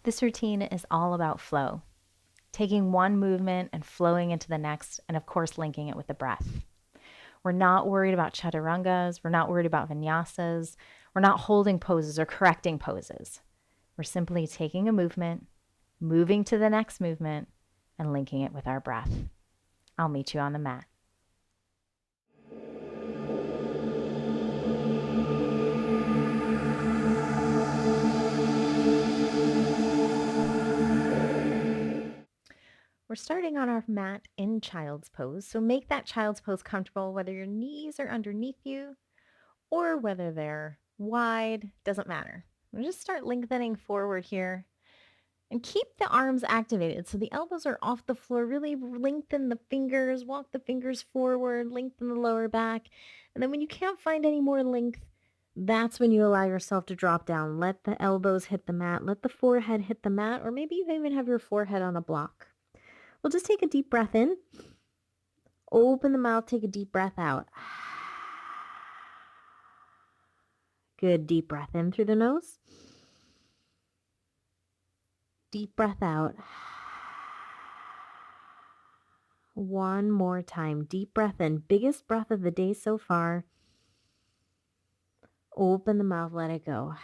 This routine is all about flow, taking one movement and flowing into the next, and of course, linking it with the breath. We're not worried about chaturungas. We're not worried about vinyasas. We're not holding poses or correcting poses. We're simply taking a movement, moving to the next movement, and linking it with our breath. I'll meet you on the mat. We're starting on our mat in child's pose, so make that child's pose comfortable, whether your knees are underneath you or whether they're wide, doesn't matter. We'll just start lengthening forward here and keep the arms activated so the elbows are off the floor. Really lengthen the fingers, walk the fingers forward, lengthen the lower back. And then when you can't find any more length, that's when you allow yourself to drop down. Let the elbows hit the mat, let the forehead hit the mat, or maybe you even have your forehead on a block. We'll just take a deep breath in. Open the mouth, take a deep breath out. Good, deep breath in through the nose. Deep breath out. One more time. Deep breath in. Biggest breath of the day so far. Open the mouth, let it go.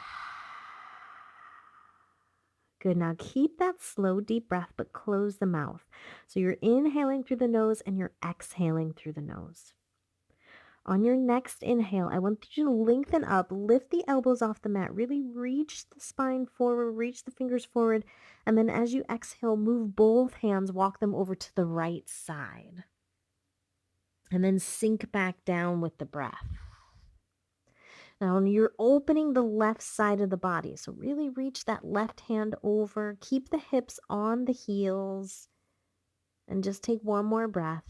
Good. Now keep that slow, deep breath, but close the mouth. So you're inhaling through the nose and you're exhaling through the nose. On your next inhale, I want you to lengthen up, lift the elbows off the mat, really reach the spine forward, reach the fingers forward, and then as you exhale, move both hands, walk them over to the right side. And then sink back down with the breath. Now you're opening the left side of the body. So really reach that left hand over. Keep the hips on the heels. And just take one more breath.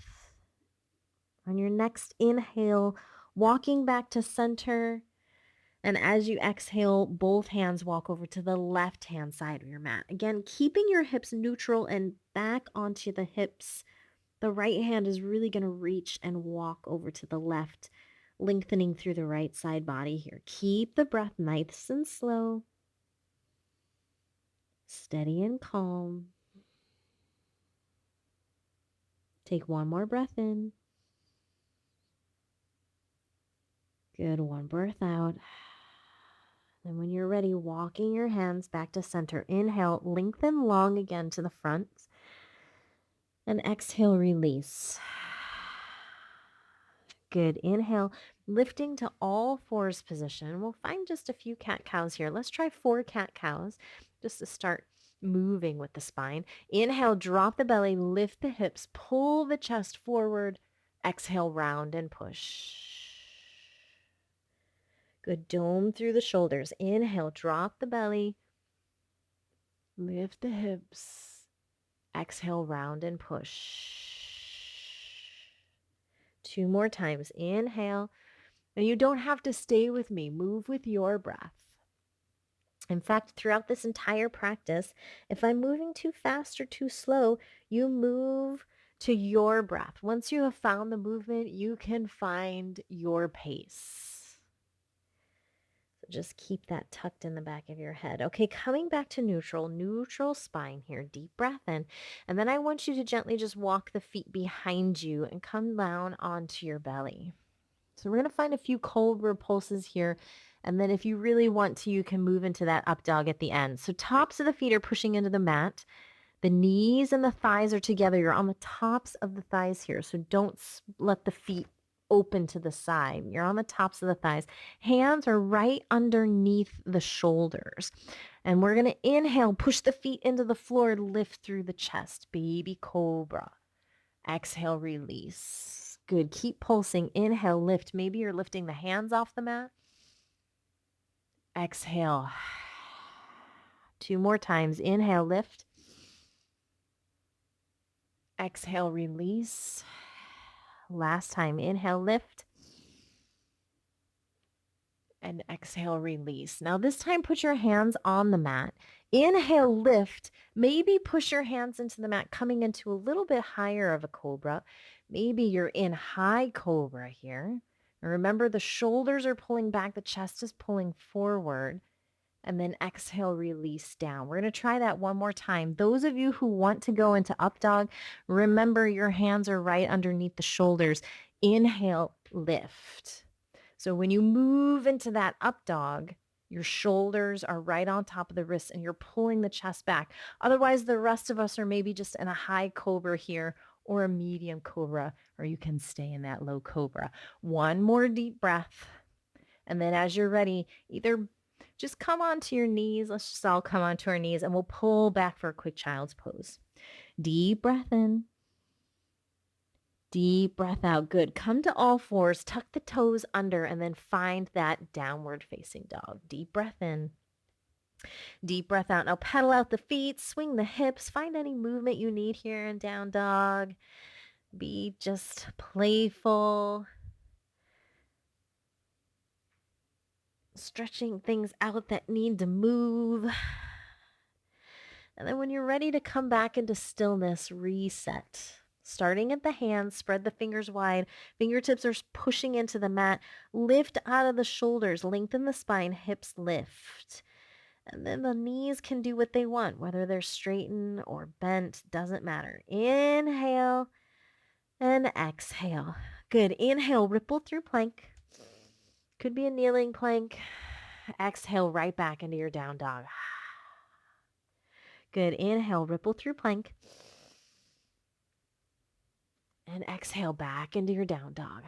On your next inhale, walking back to center. And as you exhale, both hands walk over to the left-hand side of your mat. Again, keeping your hips neutral and back onto the hips. The right hand is really going to reach and walk over to the left, lengthening through the right side body here. Keep the breath nice and slow, steady and calm. Take one more breath in. Good, one breath out. And when you're ready, walking your hands back to center. Inhale, lengthen long again to the front. And exhale, release. Good. Inhale, lifting to all fours position. We'll find just a few cat-cows here. Let's try 4 cat-cows just to start moving with the spine. Inhale, drop the belly, lift the hips, pull the chest forward. Exhale, round and push. Good. Dome through the shoulders. Inhale, drop the belly, lift the hips. Exhale, round and push. 2 more times. Inhale. And you don't have to stay with me. Move with your breath. In fact, throughout this entire practice, if I'm moving too fast or too slow, you move to your breath. Once you have found the movement, you can find your pace. So just keep that tucked in the back of your head. Okay, coming back to neutral spine here. Deep breath in. And then I want you to gently just walk the feet behind you and come down onto your belly. So we're going to find a few cobra pulses here. And then if you really want to, you can move into that up dog at the end. So tops of the feet are pushing into the mat. The knees and the thighs are together. You're on the tops of the thighs here. So don't let the feet open to the side. You're on the tops of the thighs. Hands are right underneath the shoulders. And we're going to inhale, push the feet into the floor, lift through the chest. Baby cobra. Exhale, release. Good. Keep pulsing. Inhale, lift. Maybe you're lifting the hands off the mat. Exhale. 2 more times. Inhale, lift. Exhale, release. Last time. Inhale, lift. And exhale, release. Now this time, put your hands on the mat. Inhale, lift. Maybe push your hands into the mat, coming into a little bit higher of a cobra. Maybe you're in high cobra here. And remember, the shoulders are pulling back. The chest is pulling forward. and then exhale, release down. We're going to try that one more time. Those of you who want to go into up dog, remember your hands are right underneath the shoulders. Inhale, lift. So when you move into that up dog, your shoulders are right on top of the wrists and you're pulling the chest back. Otherwise, the rest of us are maybe just in a high cobra here or a medium cobra, or you can stay in that low cobra. One more deep breath. And then as you're ready, either just come onto your knees. Let's just all come onto our knees and we'll pull back for a quick child's pose. Deep breath in. Deep breath out. Good. Come to all fours, tuck the toes under, and then find that downward facing dog. Deep breath in. Deep breath out. Now pedal out the feet, swing the hips, find any movement you need here in down dog. Be just playful. Stretching things out that need to move. And then when you're ready to come back into stillness, reset. Starting at the hands, spread the fingers wide. Fingertips are pushing into the mat. Lift out of the shoulders. Lengthen the spine. Hips lift. And then the knees can do what they want, whether they're straightened or bent, doesn't matter. Inhale and exhale. Good. Inhale, ripple through plank. Could be a kneeling plank. Exhale right back into your down dog. Good. Inhale, ripple through plank. And exhale back into your down dog.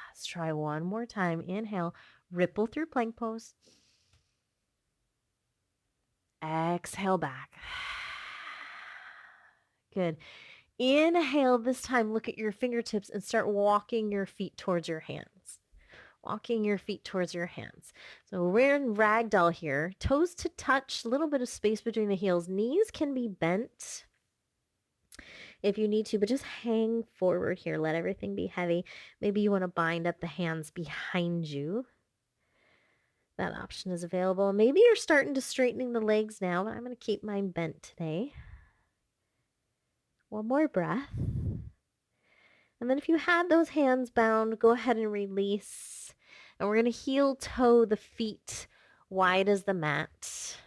Let's try one more time. Inhale, ripple through plank pose. Exhale back. Good. Inhale this time, look at your fingertips and start walking your feet towards your hands. Walking your feet towards your hands. So we're in ragdoll here. Toes to touch, a little bit of space between the heels. Knees can be bent if you need to, but just hang forward here. Let everything be heavy. Maybe you want to bind up the hands behind you. That option is available. Maybe you're starting to straightening the legs now, but I'm going to keep mine bent today. One more breath. And then if you had those hands bound, go ahead and release. And we're going to heel toe the feet wide as the mat.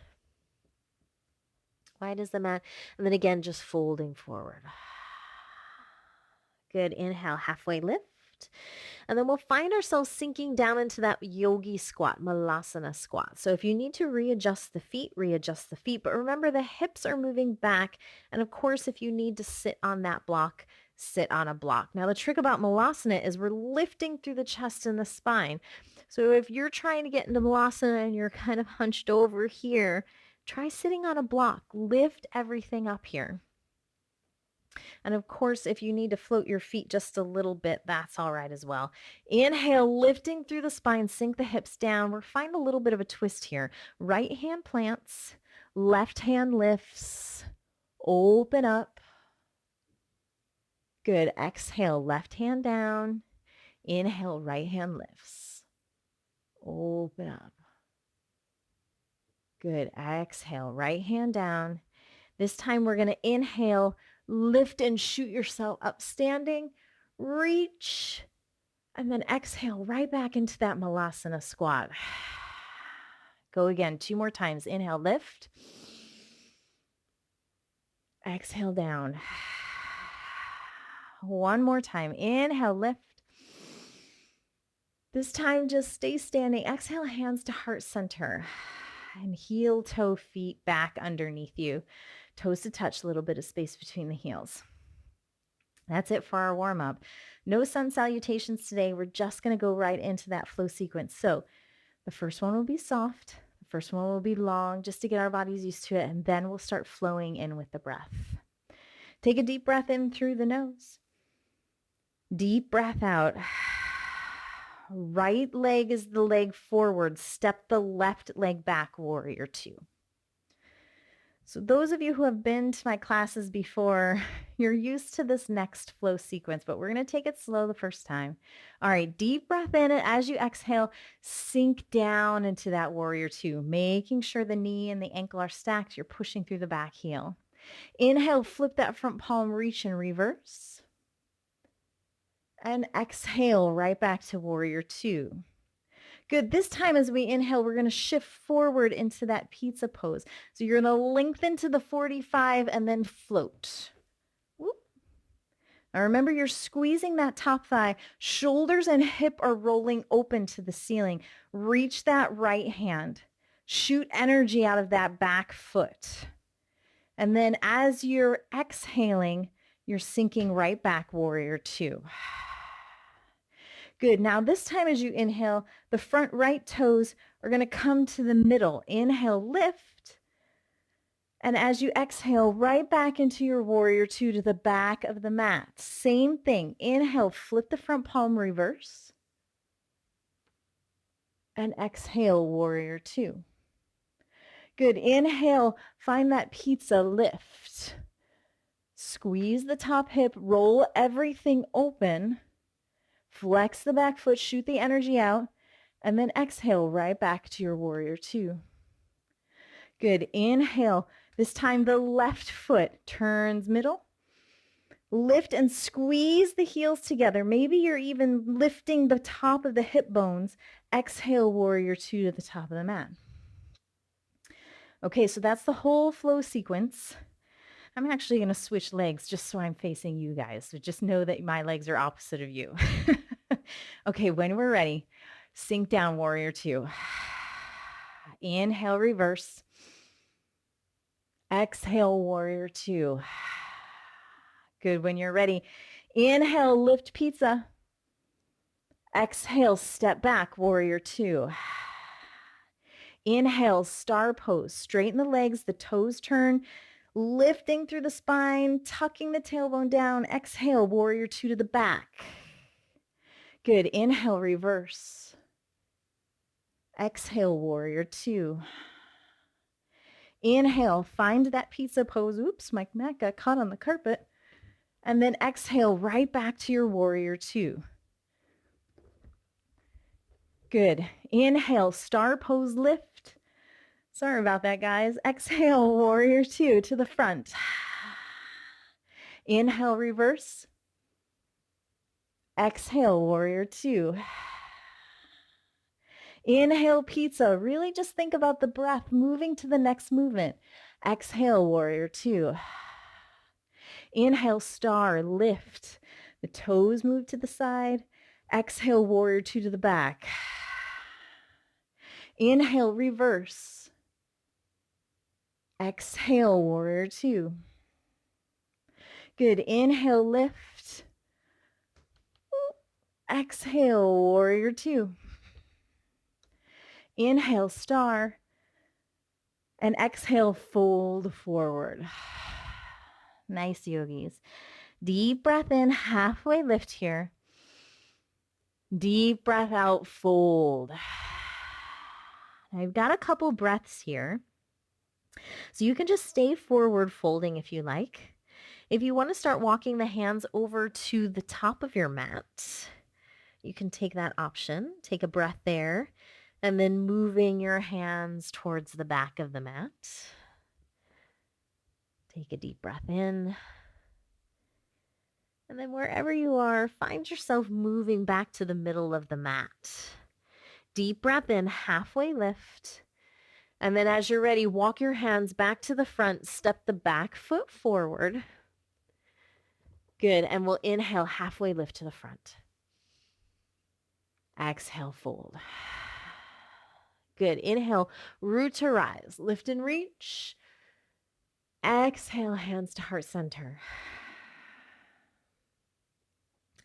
Wide as the mat. And then again, just folding forward. Good. Inhale, halfway lift. And then we'll find ourselves sinking down into that yogi squat, malasana squat. So if you need to readjust the feet, readjust the feet. But remember, the hips are moving back. And of course, if you need to sit on that block, sit on a block. Now, the trick about malasana is we're lifting through the chest and the spine. So if you're trying to get into malasana and you're kind of hunched over here, try sitting on a block. Lift everything up here. And of course, if you need to float your feet just a little bit, that's all right as well. Inhale, lifting through the spine, sink the hips down. We're finding a little bit of a twist here. Right hand plants, left hand lifts, open up. Good. Exhale, left hand down. Inhale, right hand lifts. Open up. Good. Exhale, right hand down. This time we're going to inhale, lift and shoot yourself up standing, reach, and then exhale right back into that malasana squat. Go again, 2 more times. Inhale, lift. Exhale down. One more time. Inhale, lift. This time just stay standing. Exhale, hands to heart center. And heel toe feet back underneath you. Toes to touch, a little bit of space between the heels. That's it for our warm-up. No sun salutations today. We're just going to go right into that flow sequence. So the first one will be soft. The first one will be long just to get our bodies used to it. And then we'll start flowing in with the breath. Take a deep breath in through the nose. Deep breath out. Right leg is the leg forward. Step the left leg back, warrior 2. So those of you who have been to my classes before, you're used to this next flow sequence, but we're going to take it slow the first time. All right, deep breath in, and as you exhale, sink down into that warrior 2, making sure the knee and the ankle are stacked. You're pushing through the back heel. Inhale, flip that front palm, reach and reverse. And exhale right back to warrior 2. Good. This time as we inhale, we're going to shift forward into that pizza pose. So you're going to lengthen to the 45 and then float. Whoop. Now remember, you're squeezing that top thigh. Shoulders and hip are rolling open to the ceiling. Reach that right hand. Shoot energy out of that back foot. And then as you're exhaling, you're sinking right back, warrior two. Good. Now this time as you inhale, the front right toes are going to come to the middle. Inhale, lift. And as you exhale, right back into your warrior two to the back of the mat. Same thing. Inhale, flip the front palm, reverse. And exhale, warrior two. Good. Inhale, find that pizza, lift. Squeeze the top hip, roll everything open. Flex the back foot, shoot the energy out, and then exhale right back to your warrior two. Good. Inhale. This time the left foot turns middle. Lift and squeeze the heels together. Maybe you're even lifting the top of the hip bones. Exhale, warrior two to the top of the mat. Okay, so that's the whole flow sequence. I'm actually going to switch legs just so I'm facing you guys. So just know that my legs are opposite of you. Okay, when we're ready, sink down, warrior two. Inhale, reverse. Exhale, warrior two. Good. When you're ready, inhale, lift pizza. Exhale, step back, warrior two. Inhale, star pose. Straighten the legs, the toes turn, lifting through the spine, tucking the tailbone down. Exhale, warrior two to the back. Good. Inhale, reverse. Exhale, warrior two. Inhale, find that pizza pose. Oops, my mat got caught on the carpet. And then exhale right back to your warrior two. Good. Inhale, star pose, lift. Sorry about that, guys. Exhale, warrior two to the front. Inhale, reverse. Exhale, warrior two. Inhale, pizza. Really just think about the breath moving to the next movement. Exhale, warrior two. Inhale, star, lift. The toes move to the side. Exhale, warrior two to the back. Inhale, reverse. Exhale, warrior two. Good. Inhale, lift. Exhale, warrior two. Inhale, star. And exhale, fold forward. Nice, yogis. Deep breath in, halfway lift here. Deep breath out, fold. I've got a couple breaths here. So you can just stay forward folding if you like. If you want to start walking the hands over to the top of your mat, you can take that option. Take a breath there, and then moving your hands towards the back of the mat. Take a deep breath in. And then wherever you are, find yourself moving back to the middle of the mat. Deep breath in, halfway lift. And then as you're ready, walk your hands back to the front, step the back foot forward. Good. And we'll inhale, halfway lift to the front. Exhale, fold. Good. Inhale, root to rise. Lift and reach. Exhale, hands to heart center.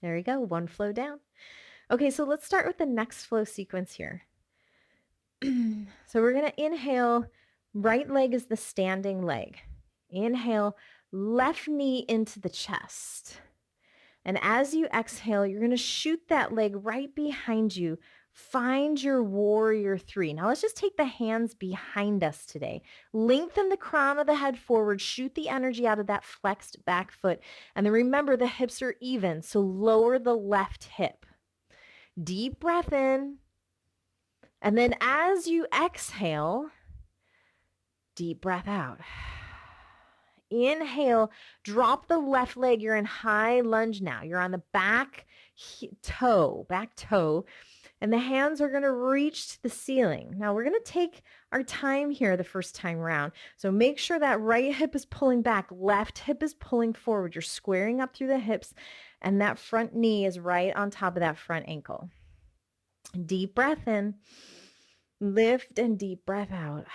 There you go. One flow down. Okay, so let's start with the next flow sequence here. So we're going to inhale. Right leg is the standing leg. Inhale, left knee into the chest. And as you exhale, you're going to shoot that leg right behind you. Find your warrior three. Now let's just take the hands behind us today. Lengthen the crown of the head forward. Shoot the energy out of that flexed back foot. And then remember, the hips are even, so lower the left hip. Deep breath in. And then as you exhale, deep breath out. Inhale, drop the left leg. You're in high lunge now. You're on the back toe. And the hands are going to reach to the ceiling. Now we're going to take our time here the first time around. So make sure that right hip is pulling back, left hip is pulling forward. You're squaring up through the hips, and that front knee is right on top of that front ankle. Deep breath in, lift, and deep breath out.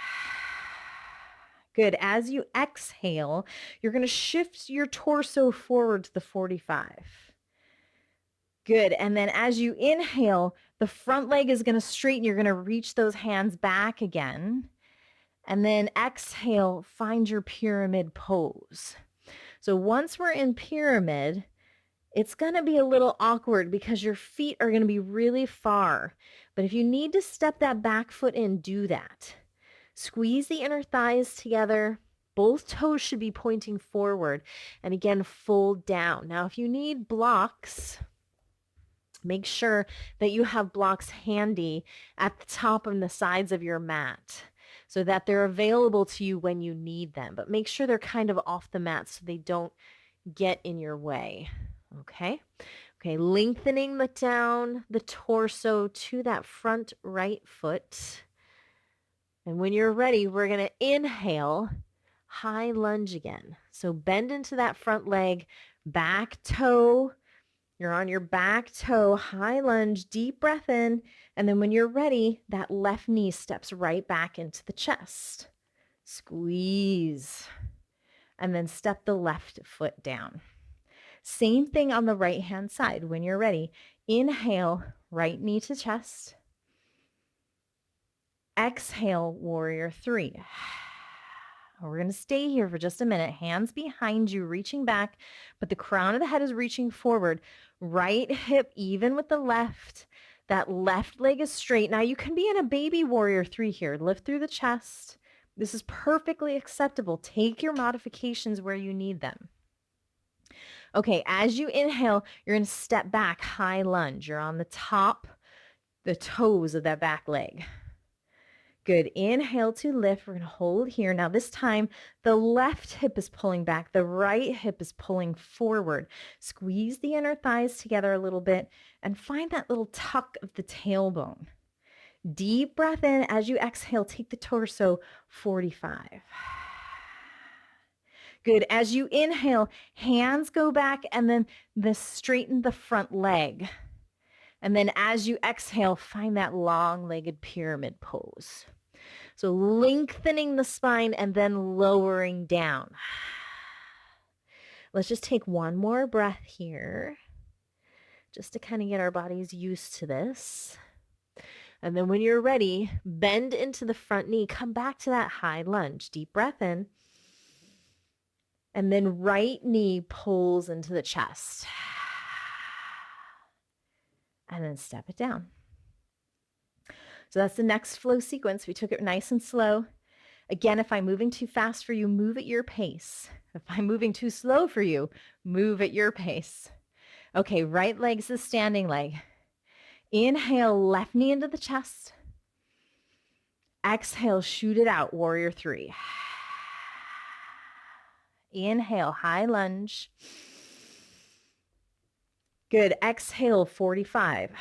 Good. As you exhale, you're going to shift your torso forward to the 45. Good. And then as you inhale, the front leg is going to straighten. You're going to reach those hands back again. And then exhale, find your pyramid pose. So once we're in pyramid, it's going to be a little awkward because your feet are going to be really far. But if you need to step that back foot in, do that. Squeeze the inner thighs together. Both toes should be pointing forward. And again, fold down. Now, if you need blocks, make sure that you have blocks handy at the top and the sides of your mat so that they're available to you when you need them. But make sure they're kind of off the mat so they don't get in your way. Okay? Okay, lengthening down the torso to that front right foot. And when you're ready, we're going to inhale, high lunge again. So bend into that front leg, back toe. You're on your back toe, high lunge, deep breath in. And then when you're ready, that left knee steps right back into the chest. Squeeze. And then step the left foot down. Same thing on the right-hand side. When you're ready, inhale, right knee to chest. Exhale, warrior three. We're going to stay here for just a minute. Hands behind you, reaching back, but the crown of the head is reaching forward. Right hip even with the left. That left leg is straight. Now you can be in a baby warrior three here. Lift through the chest. This is perfectly acceptable. Take your modifications where you need them. Okay, as you inhale, you're going to step back, high lunge. You're on the top, the toes of that back leg. Good. Inhale to lift. We're going to hold here. Now this time, the left hip is pulling back. The right hip is pulling forward. Squeeze the inner thighs together a little bit and find that little tuck of the tailbone. Deep breath in. As you exhale, take the torso 45. Good. As you inhale, hands go back and then straighten the front leg. And then as you exhale, find that long-legged pyramid pose. So lengthening the spine and then lowering down. Let's just take one more breath here, just to kind of get our bodies used to this. And then when you're ready, bend into the front knee. Come back to that high lunge. Deep breath in. And then right knee pulls into the chest. And then step it down. So that's the next flow sequence. We took it nice and slow. Again, if I'm moving too fast for you, move at your pace. If I'm moving too slow for you, move at your pace. Okay, right leg's the standing leg. Inhale, left knee into the chest. Exhale, shoot it out, warrior three. Inhale, high lunge. Good. Exhale, 45.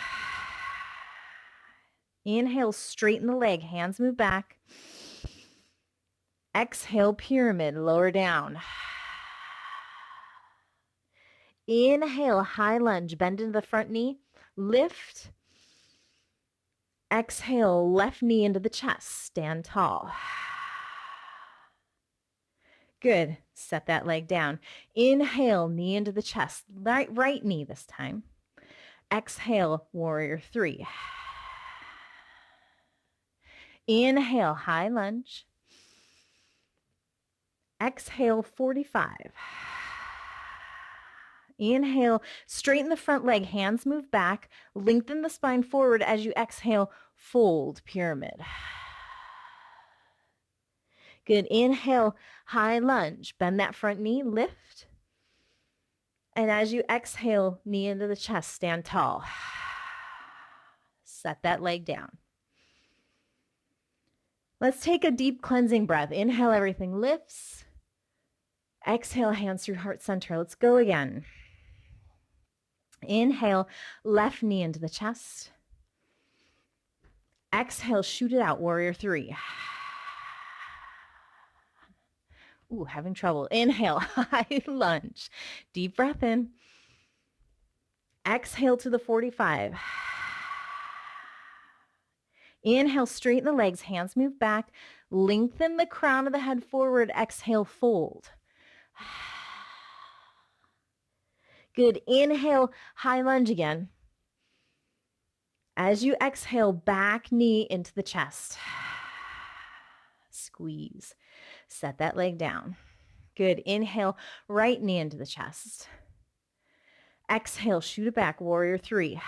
Inhale, straighten the leg. Hands move back. Exhale, pyramid. Lower down. Inhale, high lunge. Bend into the front knee. Lift. Exhale, left knee into the chest. Stand tall. Good. Set that leg down. Inhale, knee into the chest. Right knee this time. Exhale, warrior three. Inhale, high lunge. Exhale, 45. Inhale, straighten the front leg. Hands move back. Lengthen the spine forward as you exhale. Fold, pyramid. Good. Inhale, high lunge. Bend that front knee, lift. And as you exhale, knee into the chest, stand tall. Set that leg down. Let's take a deep cleansing breath. Inhale, everything lifts. Exhale, hands through heart center. Let's go again. Inhale, left knee into the chest. Exhale, shoot it out, warrior three. Ooh, having trouble. Inhale, high lunge. Deep breath in. Exhale to the 45. Inhale, straighten the legs, hands move back. Lengthen the crown of the head forward. Exhale, fold. Good. Inhale, high lunge again. As you exhale, back knee into the chest. Squeeze. Set that leg down. Good. Inhale, right knee into the chest. Exhale, shoot it back, warrior three.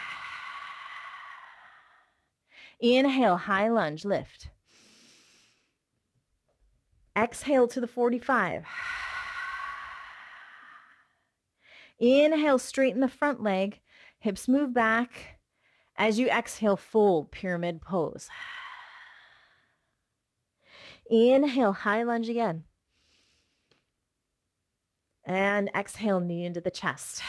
Inhale, high lunge, lift. Exhale to the 45. Inhale, straighten the front leg. Hips move back. As you exhale, fold, pyramid pose. Inhale, high lunge again. And exhale, knee into the chest.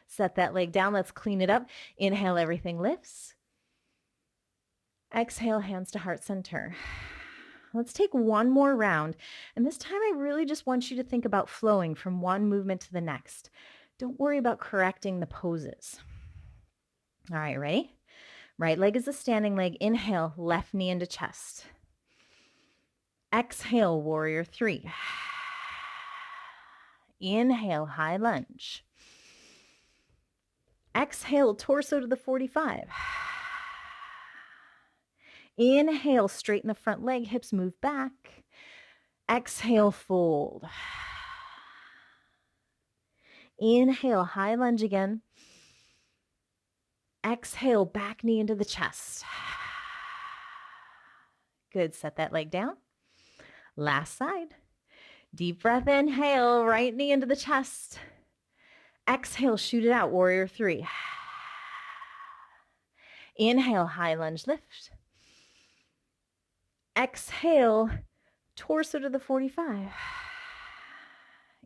Set that leg down. Let's clean it up. Inhale, everything lifts. Exhale, hands to heart center. Let's take one more round. And this time I really just want you to think about flowing from one movement to the next. Don't worry about correcting the poses. All right, ready? Right leg is a standing leg. Inhale, left knee into chest. Exhale, warrior three. Inhale, high lunge. Exhale, torso to the 45. Inhale, straighten the front leg, hips move back. Exhale, fold. Inhale, high lunge again. Exhale, back knee into the chest. Good, set that leg down. Last side. Deep breath, inhale, right knee into the chest. Exhale, shoot it out, warrior three. Inhale, high lunge, lift. Exhale, torso to the 45.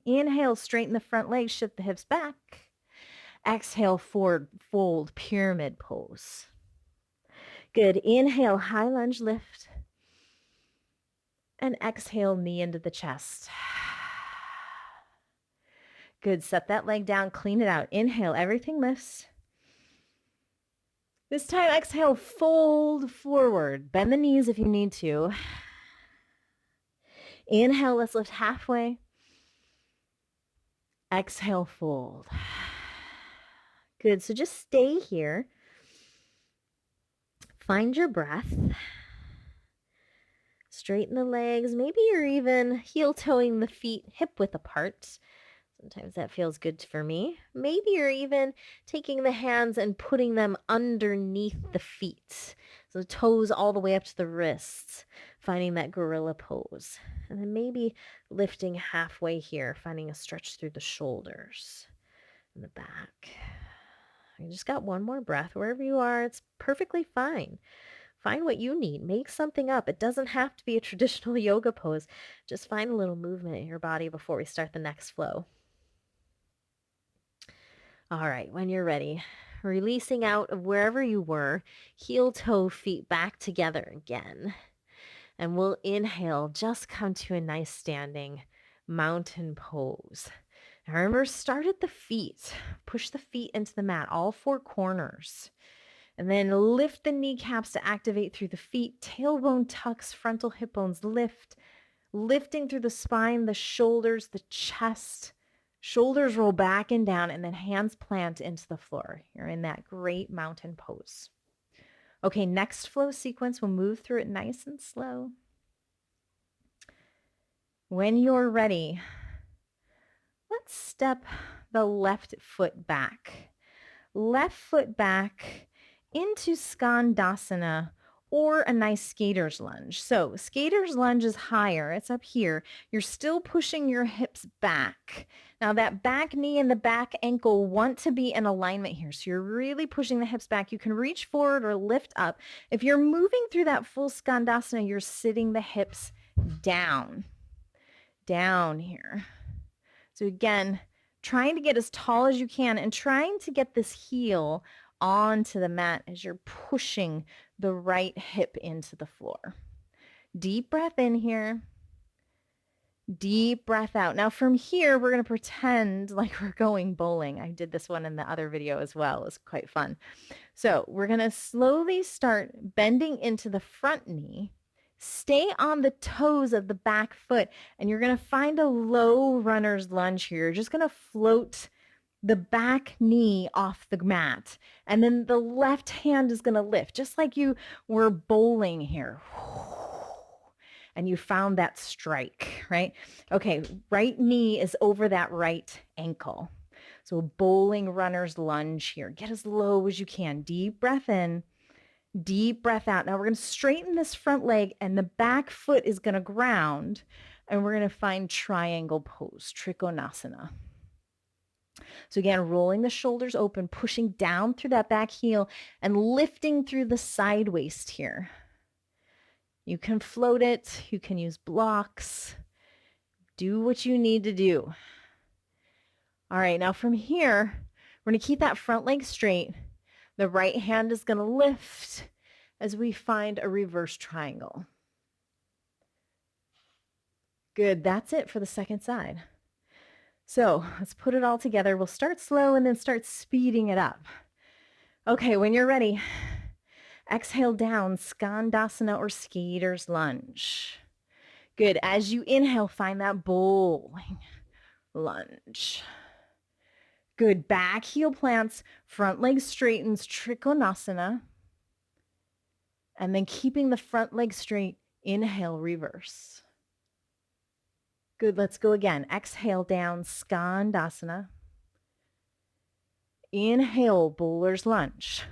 Inhale, straighten the front leg, shift the hips back. Exhale, forward fold, pyramid pose. Good. Inhale, high lunge, lift. And exhale, knee into the chest. Good. Set that leg down, clean it out. Inhale, everything lifts. This time, exhale, fold forward. Bend the knees if you need to. Inhale, let's lift halfway. Exhale, fold. Good. So just stay here. Find your breath. Straighten the legs. Maybe you're even heel toeing the feet hip width apart. Sometimes that feels good for me. Maybe you're even taking the hands and putting them underneath the feet. So the toes all the way up to the wrists, finding that gorilla pose. And then maybe lifting halfway here, finding a stretch through the shoulders and the back. You just got one more breath. Wherever you are, it's perfectly fine. Find what you need. Make something up. It doesn't have to be a traditional yoga pose. Just find a little movement in your body before we start the next flow. All right, when you're ready, releasing out of wherever you were, heel toe feet back together again. And we'll inhale, just come to a nice standing mountain pose. Now remember, start at the feet. Push the feet into the mat, all four corners. And then lift the kneecaps to activate through the feet. Tailbone tucks, frontal hip bones lift. Lifting through the spine, the shoulders, the chest. Shoulders roll back and down, and then hands plant into the floor. You're in that great mountain pose. Okay, next flow sequence, we'll move through it nice and slow. When you're ready, let's step the left foot back. Left foot back into Skandasana or a nice skater's lunge. So skater's lunge is higher. It's up here. You're still pushing your hips back. Now that back knee and the back ankle want to be in alignment here. So you're really pushing the hips back. You can reach forward or lift up. If you're moving through that full Skandasana, you're sitting the hips down here. So again, trying to get as tall as you can and trying to get this heel onto the mat as you're pushing the right hip into the floor. Deep breath in here. Deep breath out. Now from here, we're going to pretend like we're going bowling. I did this one in the other video as well. It was quite fun. So we're going to slowly start bending into the front knee. Stay on the toes of the back foot, and you're going to find a low runner's lunge here. You're just going to float the back knee off the mat, and then the left hand is going to lift, just like you were bowling here. And you found that strike, right? Okay, right knee is over that right ankle. So a bowling runner's lunge here. Get as low as you can. Deep breath in, deep breath out. Now we're going to straighten this front leg, and the back foot is going to ground, and we're going to find triangle pose, Trikonasana. So again, rolling the shoulders open, pushing down through that back heel, and lifting through the side waist here. You can float it. You can use blocks. Do what you need to do. All right, now from here, we're going to keep that front leg straight. The right hand is going to lift as we find a reverse triangle. Good, that's it for the second side. So let's put it all together. We'll start slow and then start speeding it up. Okay, when you're ready, exhale down, Skandasana or Skaters Lunge. Good. As you inhale, find that bowling lunge. Good. Back heel plants, front leg straightens, Trikonasana. And then keeping the front leg straight, inhale, reverse. Good. Let's go again. Exhale down, Skandasana. Inhale, bowler's lunge.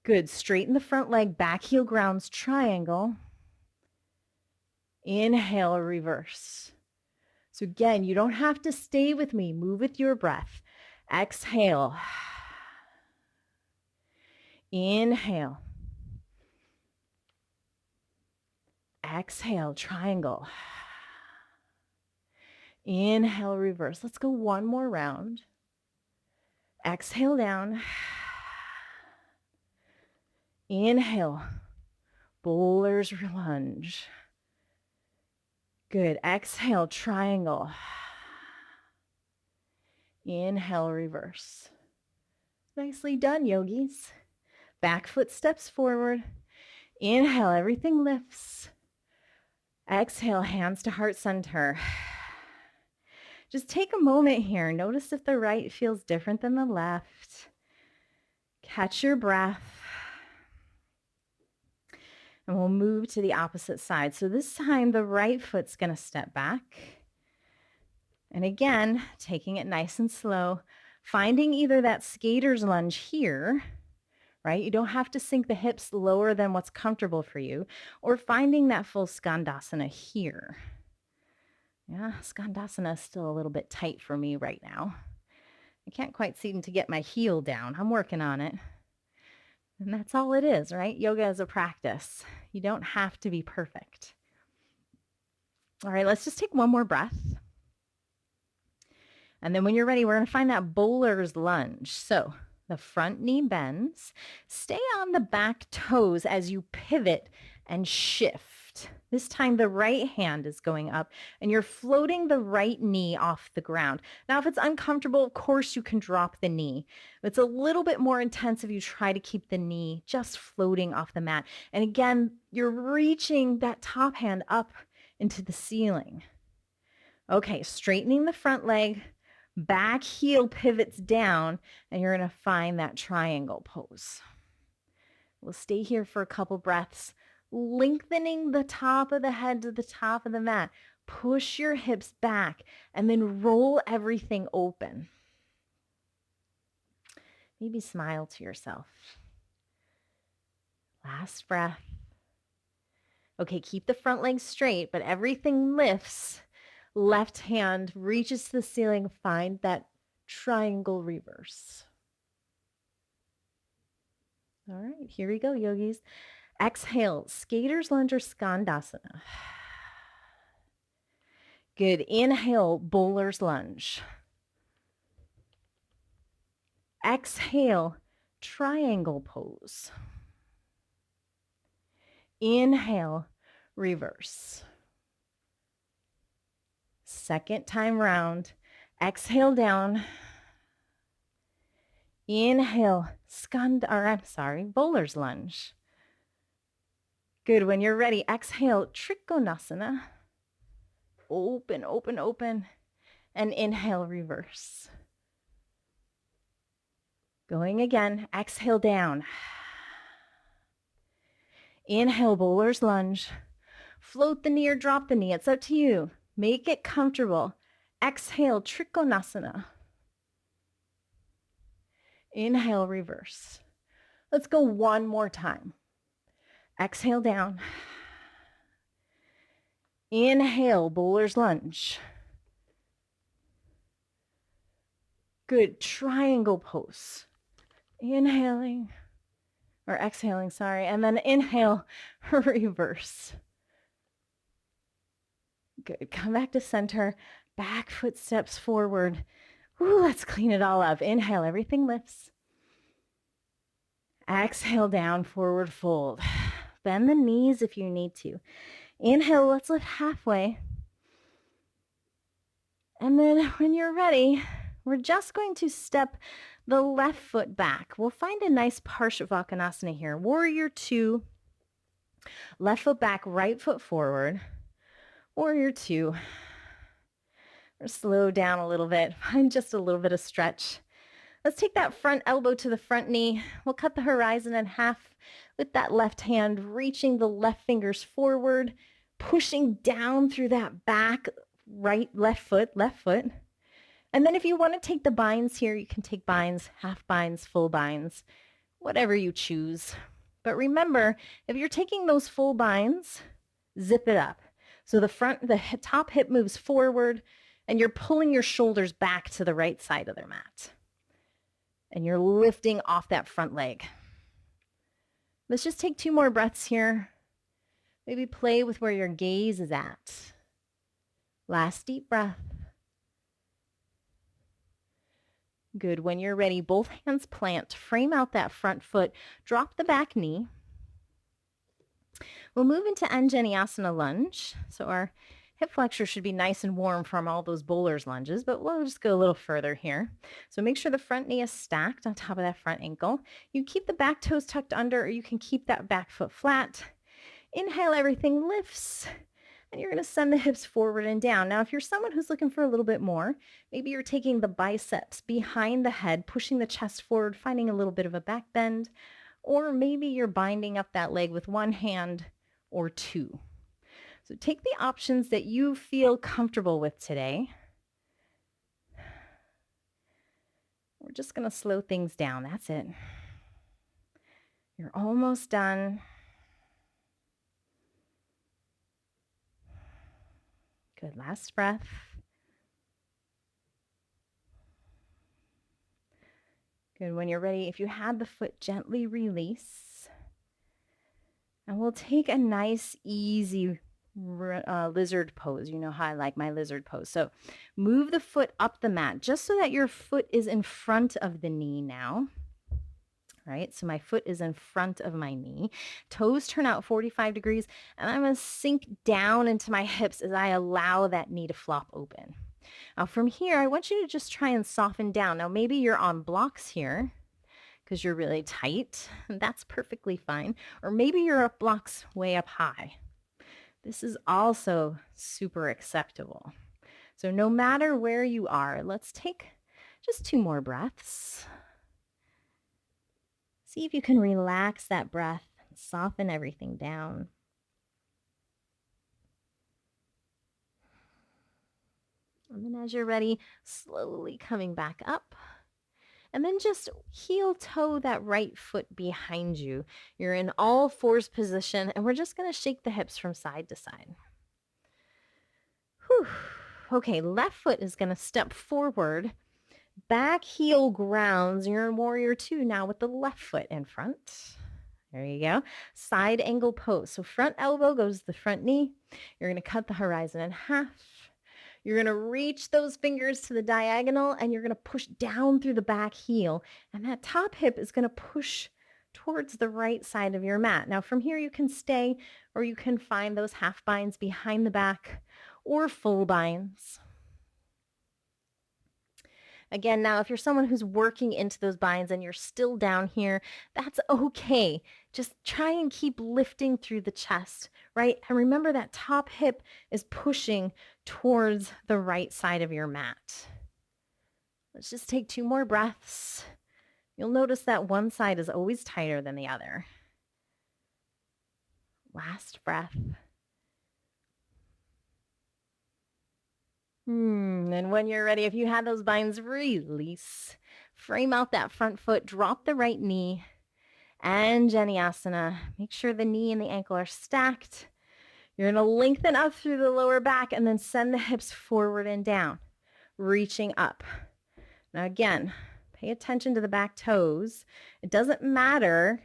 Good. Straighten the front leg, back heel grounds, triangle. Inhale, reverse. So again, you don't have to stay with me. Move with your breath. Exhale. Inhale. Exhale, triangle. Inhale, reverse. Let's go one more round. Exhale down. Inhale, bowler's lunge. Good. Exhale, triangle. Inhale, reverse. Nicely done, yogis. Back foot steps forward. Inhale, everything lifts. Exhale, hands to heart center. Just take a moment here. Notice if the right feels different than the left. Catch your breath. And we'll move to the opposite side. So this time the right foot's going to step back. And again, taking it nice and slow, finding either that skater's lunge here, right? You don't have to sink the hips lower than what's comfortable for you, or finding that full Skandasana here. Yeah, Skandasana is still a little bit tight for me right now. I can't quite seem to get my heel down. I'm working on it. And that's all it is, right? Yoga is a practice. You don't have to be perfect. All right, let's just take one more breath. And then when you're ready, we're going to find that bowler's lunge. So the front knee bends. Stay on the back toes as you pivot and shift. This time the right hand is going up and you're floating the right knee off the ground. Now, if it's uncomfortable, of course you can drop the knee. It's a little bit more intense if you try to keep the knee just floating off the mat. And again, you're reaching that top hand up into the ceiling. Okay, straightening the front leg, back heel pivots down, and you're going to find that triangle pose. We'll stay here for a couple breaths. Lengthening the top of the head to the top of the mat. Push your hips back and then roll everything open. Maybe smile to yourself. Last breath. Okay, keep the front leg straight, but everything lifts. Left hand reaches to the ceiling. Find that triangle reverse. All right, here we go, yogis. Exhale, Skaters Lunge or Skandasana. Good. Inhale, Bowler's Lunge. Exhale, triangle pose. Inhale, reverse. Second time round, exhale down. Inhale, bowler's lunge. Good. When you're ready, exhale, Trikonasana. Open, open, open. And inhale, reverse. Going again, exhale down. Inhale, bowler's lunge. Float the knee or drop the knee. It's up to you. Make it comfortable. Exhale, Trikonasana. Inhale, reverse. Let's go one more time. Exhale down. Inhale, bowler's lunge. Good. Triangle pose. Inhaling, or exhaling, sorry. And then inhale, reverse. Good. Come back to center. Back foot steps forward. Ooh, let's clean it all up. Inhale, everything lifts. Exhale down, forward fold. Bend the knees if you need to. Inhale, let's lift halfway. And then when you're ready, we're just going to step the left foot back. We'll find a nice Parshavakasana here. Warrior 2, left foot back, right foot forward. Warrior 2. Or slow down a little bit. Find just a little bit of stretch. Let's take that front elbow to the front knee. We'll cut the horizon in half with that left hand, reaching the left fingers forward, pushing down through that back, left foot. And then if you want to take the binds here, you can take binds, half binds, full binds, whatever you choose. But remember, if you're taking those full binds, zip it up. So the top hip moves forward and you're pulling your shoulders back to the right side of their mat. And you're lifting off that front leg. Let's just take 2 more breaths here. Maybe play with where your gaze is at. Last deep breath. Good. When you're ready, both hands plant. Frame out that front foot. Drop the back knee. We'll move into Anjaneyasana lunge. So our hip flexor should be nice and warm from all those bowler's lunges, but we'll just go a little further here. So make sure the front knee is stacked on top of that front ankle. You keep the back toes tucked under, or you can keep that back foot flat. Inhale, everything lifts. And you're going to send the hips forward and down. Now, if you're someone who's looking for a little bit more, maybe you're taking the biceps behind the head, pushing the chest forward, finding a little bit of a back bend, or maybe you're binding up that leg with one hand or 2. So take the options that you feel comfortable with today. We're just going to slow things down. That's it. You're almost done. Good. Last breath. Good. When you're ready, if you had the foot, gently release. And we'll take a nice, easy lizard pose. You know how I like my lizard pose. So move the foot up the mat just so that your foot is in front of the knee now. Right? So my foot is in front of my knee. Toes turn out 45 degrees, and I'm going to sink down into my hips as I allow that knee to flop open. Now from here, I want you to just try and soften down. Now maybe you're on blocks here because you're really tight, and that's perfectly fine. Or maybe you're up blocks way up high. This is also super acceptable. So no matter where you are, let's take just 2 more breaths. See if you can relax that breath and soften everything down. And then as you're ready, slowly coming back up. And then just heel toe that right foot behind you. You're in all fours position, and we're just going to shake the hips from side to side. Whew. Okay, left foot is going to step forward. Back heel grounds. You're in warrior 2 now with the left foot in front. There you go. Side angle pose. So front elbow goes to the front knee. You're going to cut the horizon in half. You're going to reach those fingers to the diagonal and you're going to push down through the back heel. And that top hip is going to push towards the right side of your mat. Now from here you can stay or you can find those half binds behind the back or full binds. Again, now if you're someone who's working into those binds and you're still down here, that's okay. Just try and keep lifting through the chest, right? And remember that top hip is pushing towards the right side of your mat. Let's just take 2 more breaths. You'll notice that one side is always tighter than the other. Last breath. And when you're ready, if you had those binds, release. Frame out that front foot, drop the right knee, and vinyasana. Make sure the knee and the ankle are stacked. You're going to lengthen up through the lower back and then send the hips forward and down, reaching up. Now again, pay attention to the back toes. It doesn't matter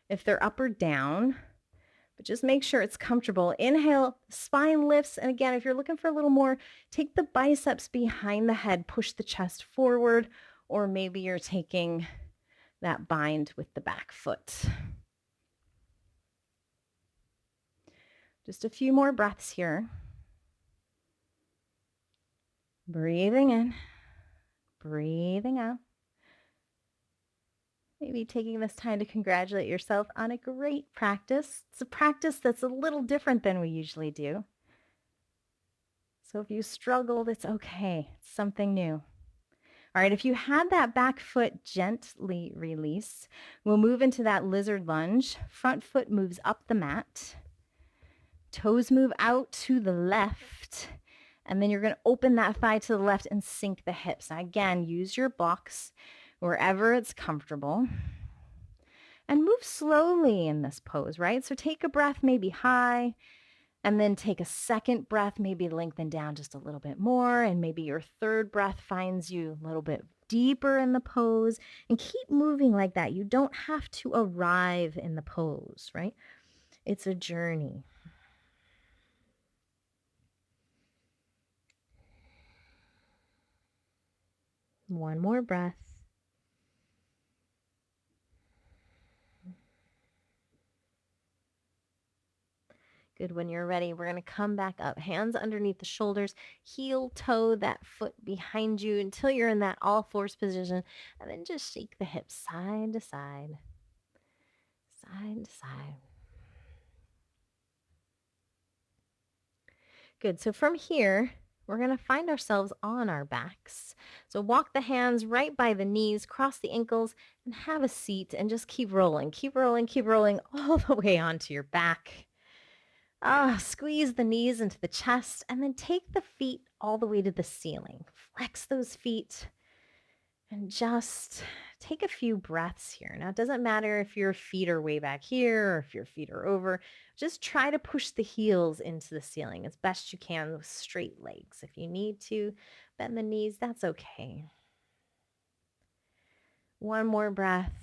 if they're up or down, but just make sure it's comfortable. Inhale, spine lifts. And again, if you're looking for a little more, take the biceps behind the head, push the chest forward, or maybe you're taking that bind with the back foot. Just a few more breaths here. Breathing in, breathing out. Maybe taking this time to congratulate yourself on a great practice. It's a practice that's a little different than we usually do. So if you struggled, it's okay. It's something new. All right, if you had that back foot gently release, we'll move into that lizard lunge. Front foot moves up the mat. Toes move out to the left. And then you're going to open that thigh to the left and sink the hips. Now again, use your blocks wherever it's comfortable. And move slowly in this pose, right? So take a breath, maybe high, and then take a second breath, maybe lengthen down just a little bit more. And maybe your third breath finds you a little bit deeper in the pose. And keep moving like that. You don't have to arrive in the pose, right? It's a journey. One more breath. Good. When you're ready, we're going to come back up. Hands underneath the shoulders, heel toe that foot behind you until you're in that all fours position. And then just shake the hips side to side, side to side. Good. So from here, we're going to find ourselves on our backs. So walk the hands right by the knees, cross the ankles, and have a seat and just keep rolling, keep rolling, keep rolling all the way onto your back. Squeeze the knees into the chest and then take the feet all the way to the ceiling. Flex those feet and just take a few breaths here. Now, it doesn't matter if your feet are way back here or if your feet are over. Just try to push the heels into the ceiling as best you can with straight legs. If you need to bend the knees, that's okay. One more breath.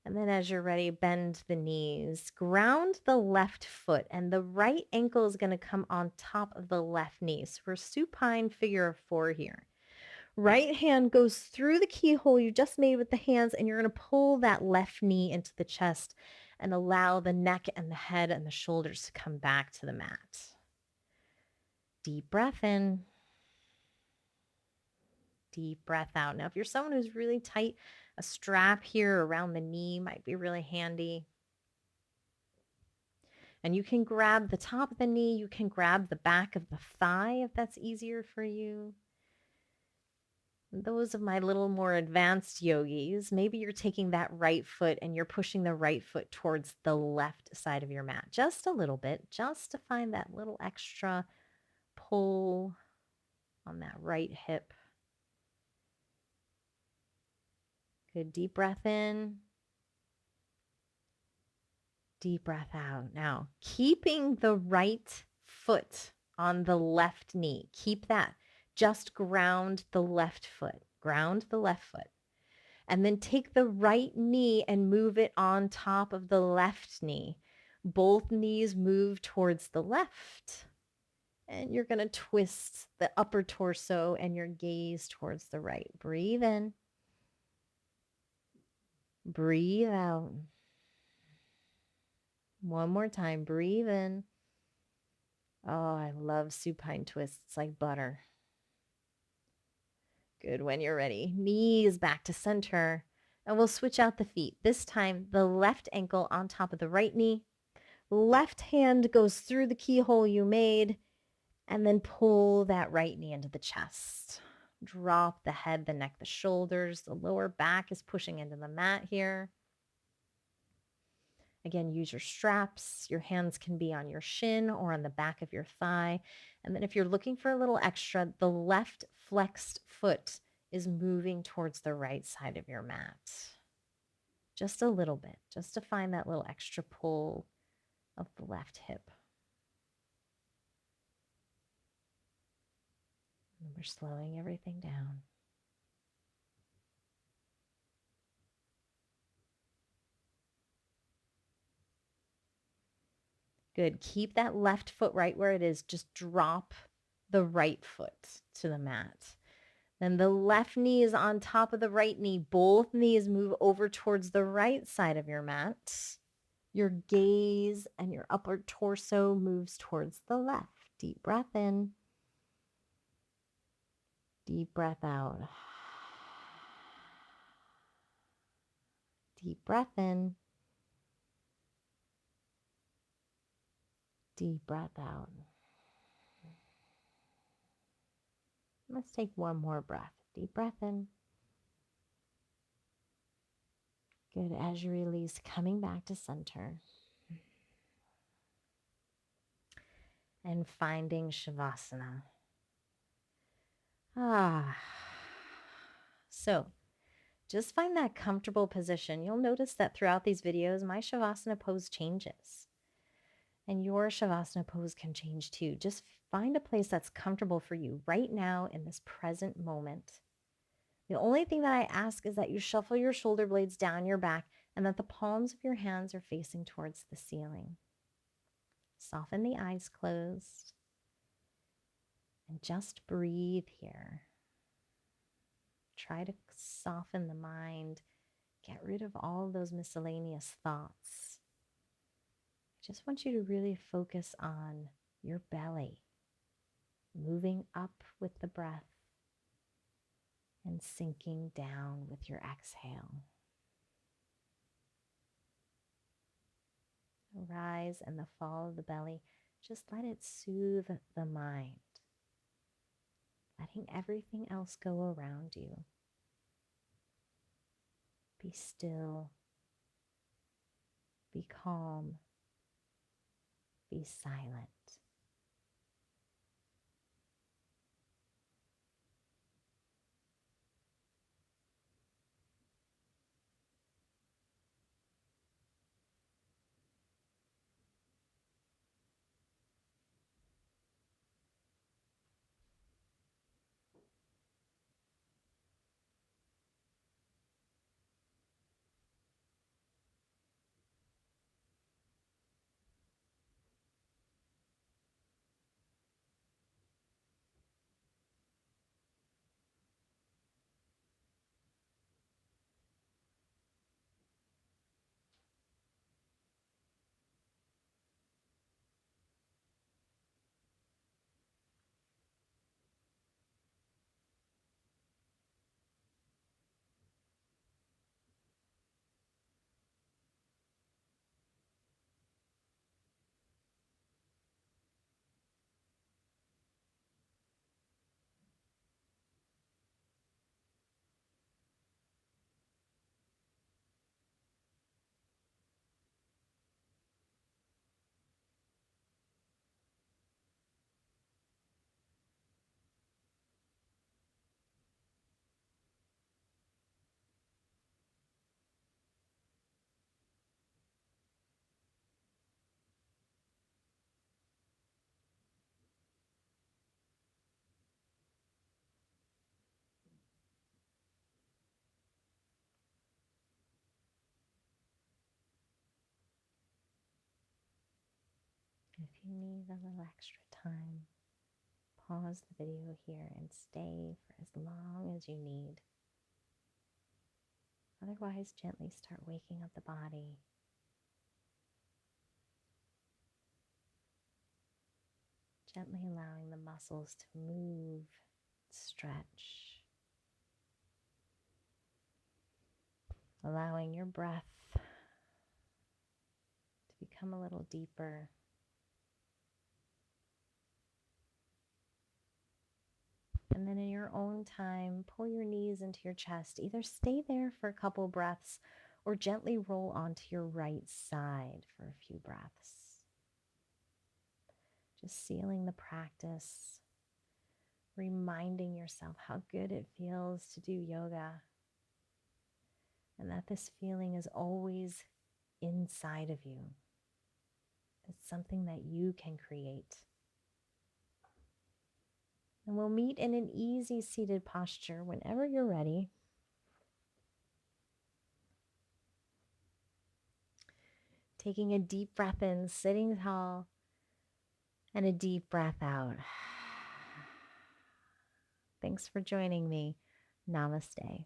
And then as you're ready, bend the knees, ground the left foot, and the right ankle is going to come on top of the left knee. So we're supine figure of 4 here. Right hand goes through the keyhole you just made with the hands, and you're going to pull that left knee into the chest and allow the neck and the head and the shoulders to come back to the mat. Deep breath in. Deep breath out. Now, if you're someone who's really tight, a strap here around the knee might be really handy. And you can grab the top of the knee. You can grab the back of the thigh if that's easier for you. Those of my little more advanced yogis, maybe you're taking that right foot and you're pushing the right foot towards the left side of your mat. Just a little bit, just to find that little extra pull on that right hip. Good. Deep breath in. Deep breath out. Now, keeping the right foot on the left knee. Keep that. Just ground the left foot. Ground the left foot. And then take the right knee and move it on top of the left knee. Both knees move towards the left. And you're going to twist the upper torso and your gaze towards the right. Breathe in. Breathe out. One more time. Breathe in. Oh, I love supine twists like butter. Good. When you're ready, knees back to center. And we'll switch out the feet. This time, the left ankle on top of the right knee. Left hand goes through the keyhole you made, and then pull that right knee into the chest. Drop the head, the neck, the shoulders. The lower back is pushing into the mat here. Again, use your straps. Your hands can be on your shin or on the back of your thigh. And then if you're looking for a little extra, the left flexed foot is moving towards the right side of your mat. Just a little bit, just to find that little extra pull of the left hip. And we're slowing everything down. Good. Keep that left foot right where it is. Just drop the right foot to the mat. Then the left knee is on top of the right knee. Both knees move over towards the right side of your mat. Your gaze and your upper torso moves towards the left. Deep breath in. Deep breath out. Deep breath in. Deep breath out. Let's take one more breath. Deep breath in. Good. As you release, coming back to center. And finding Shavasana. So just find that comfortable position. You'll notice that throughout these videos, my Shavasana pose changes. And your Shavasana pose can change too. Just find a place that's comfortable for you right now in this present moment. The only thing that I ask is that you shuffle your shoulder blades down your back and that the palms of your hands are facing towards the ceiling. Soften the eyes closed and just breathe here. Try to soften the mind. Get rid of all those miscellaneous thoughts. I just want you to really focus on your belly, moving up with the breath and sinking down with your exhale. The rise and the fall of the belly, just let it soothe the mind, letting everything else go around you. Be still, be calm, be silent. If you need a little extra time, pause the video here and stay for as long as you need. Otherwise, gently start waking up the body. Gently allowing the muscles to move, stretch. Allowing your breath to become a little deeper. And then in your own time, pull your knees into your chest. Either stay there for a couple breaths or gently roll onto your right side for a few breaths. Just sealing the practice, reminding yourself how good it feels to do yoga and that this feeling is always inside of you. It's something that you can create. And we'll meet in an easy seated posture whenever you're ready. Taking a deep breath in, sitting tall, and a deep breath out. Thanks for joining me. Namaste.